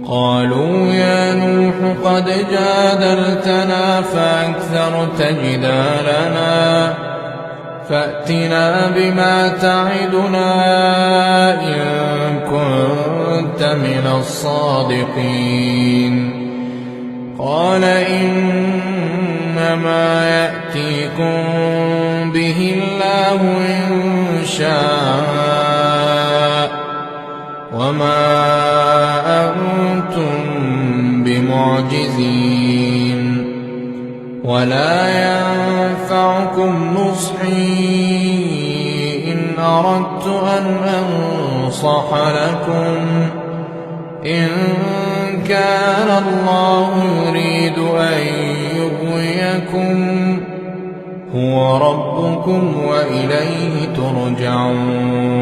قالوا يا نوح قد جادلتنا فأكثرت جدالنا فأتنا بما تعدنا إن كنت من الصادقين قال إنما يأتيكم به الله إن شاء وما أنتم بمعجزين ولا ينفعكم نصحي إن أردت أن أنصح لكم إن كان الله يريد أن يغويكم هو ربكم وإليه ترجعون